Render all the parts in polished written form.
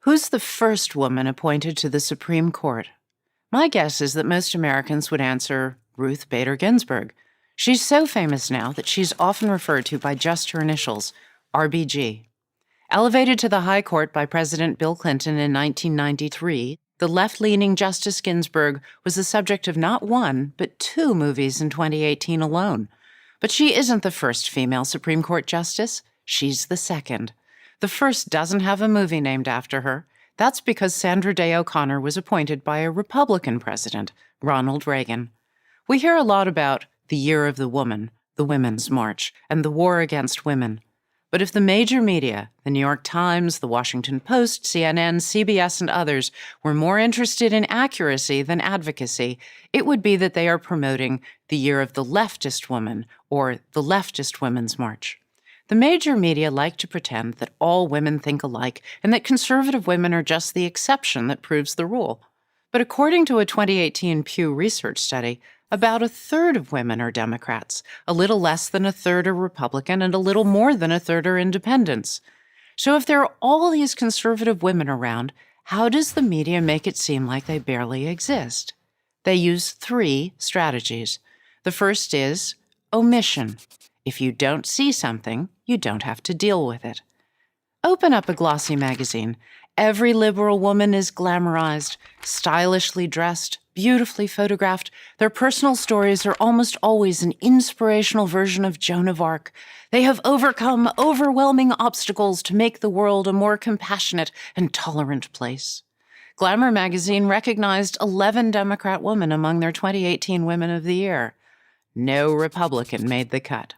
Who's the first woman appointed to the Supreme Court? My guess is that most Americans would answer Ruth Bader Ginsburg. She's so famous now that she's often referred to by just her initials, RBG. Elevated to the High Court by President Bill Clinton in 1993, the left-leaning Justice Ginsburg was the subject of not one, but 2 movies in 2018 alone. But she isn't the first female Supreme Court justice. She's the second. The first doesn't have a movie named after her. That's because Sandra Day O'Connor was appointed by a Republican president, Ronald Reagan. We hear a lot about the Year of the Woman, the Women's March, and the war against women. But if the major media, the New York Times, the Washington Post, CNN, CBS, and others, were more interested in accuracy than advocacy, it would be that they are promoting the Year of the Leftist Woman, or the Leftist Women's March. The major media like to pretend that all women think alike and that conservative women are just the exception that proves the rule. But according to a 2018 Pew Research study, about 1/3 of women are Democrats, a little less than 1/3 are Republican, and a little more than 1/3 are independents. So if there are all these conservative women around, how does the media make it seem like they barely exist? They use 3 strategies. The first is omission. If you don't see something, you don't have to deal with it. Open up a glossy magazine. Every liberal woman is glamorized, stylishly dressed, beautifully photographed. Their personal stories are almost always an inspirational version of Joan of Arc. They have overcome overwhelming obstacles to make the world a more compassionate and tolerant place. Glamour magazine recognized 11 Democrat women among their 2018 Women of the Year. No Republican made the cut.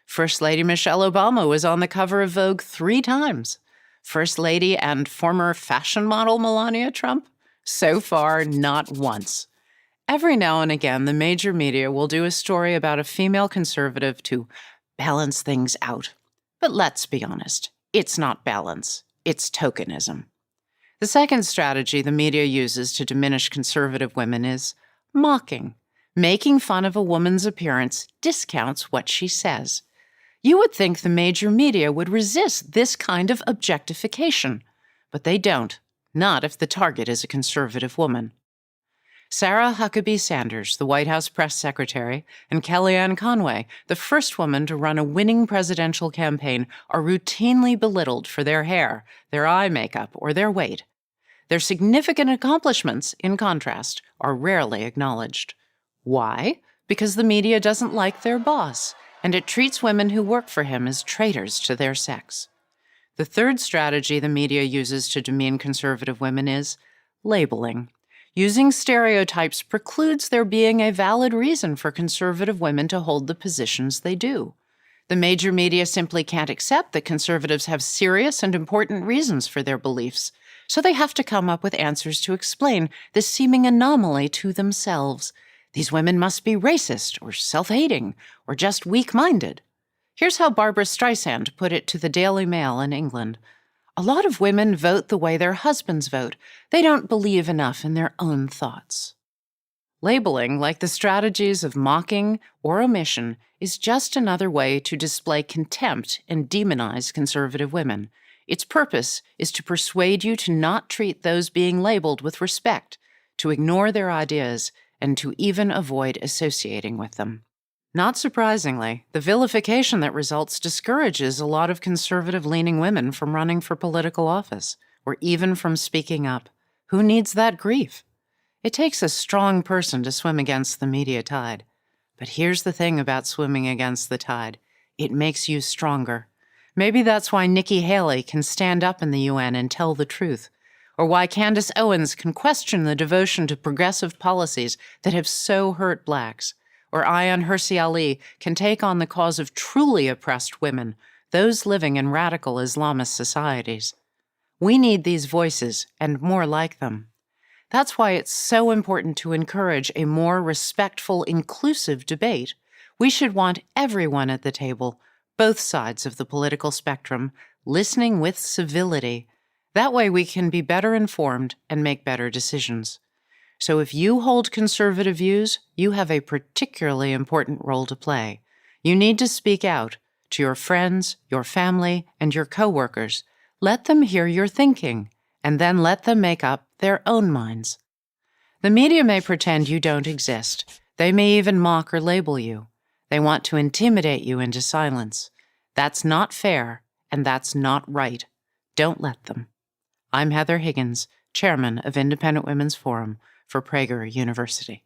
First Lady Michelle Obama was on the cover of Vogue 3 times. First Lady and former fashion model Melania Trump? So far, not once. Every now and again, the major media will do a story about a female conservative to balance things out. But let's be honest, it's not balance, it's tokenism. The second strategy the media uses to diminish conservative women is mocking. Making fun of a woman's appearance discounts what she says. You would think the major media would resist this kind of objectification, but they don't, not if the target is a conservative woman. Sarah Huckabee Sanders, the White House press secretary, and Kellyanne Conway, the first woman to run a winning presidential campaign, are routinely belittled for their hair, their eye makeup, or their weight. Their significant accomplishments, in contrast, are rarely acknowledged. Why? Because the media doesn't like their boss, and it treats women who work for him as traitors to their sex. The third strategy the media uses to demean conservative women is labeling. Using stereotypes precludes there being a valid reason for conservative women to hold the positions they do. The major media simply can't accept that conservatives have serious and important reasons for their beliefs, so they have to come up with answers to explain this seeming anomaly to themselves. These women must be racist or self-hating or just weak-minded. Here's how Barbara Streisand put it to the Daily Mail in England. A lot of women vote the way their husbands vote. They don't believe enough in their own thoughts. Labeling, like the strategies of mocking or omission, is just another way to display contempt and demonize conservative women. Its purpose is to persuade you to not treat those being labeled with respect, to ignore their ideas, and to even avoid associating with them. Not surprisingly, the vilification that results discourages a lot of conservative-leaning women from running for political office, or even from speaking up. Who needs that grief? It takes a strong person to swim against the media tide. But here's the thing about swimming against the tide. It makes you stronger. Maybe that's why Nikki Haley can stand up in the UN and tell the truth, or why Candace Owens can question the devotion to progressive policies that have so hurt blacks, or Ayaan Hirsi Ali can take on the cause of truly oppressed women, those living in radical Islamist societies. We need these voices and more like them. That's why it's so important to encourage a more respectful, inclusive debate. We should want everyone at the table, both sides of the political spectrum, listening with civility. That way we can be better informed and make better decisions. So if you hold conservative views, you have a particularly important role to play. You need to speak out to your friends, your family, and your coworkers. Let them hear your thinking and then let them make up their own minds. The media may pretend you don't exist. They may even mock or label you. They want to intimidate you into silence. That's not fair, and that's not right. Don't let them. I'm Heather Higgins, chairman of Independent Women's Forum for Prager University.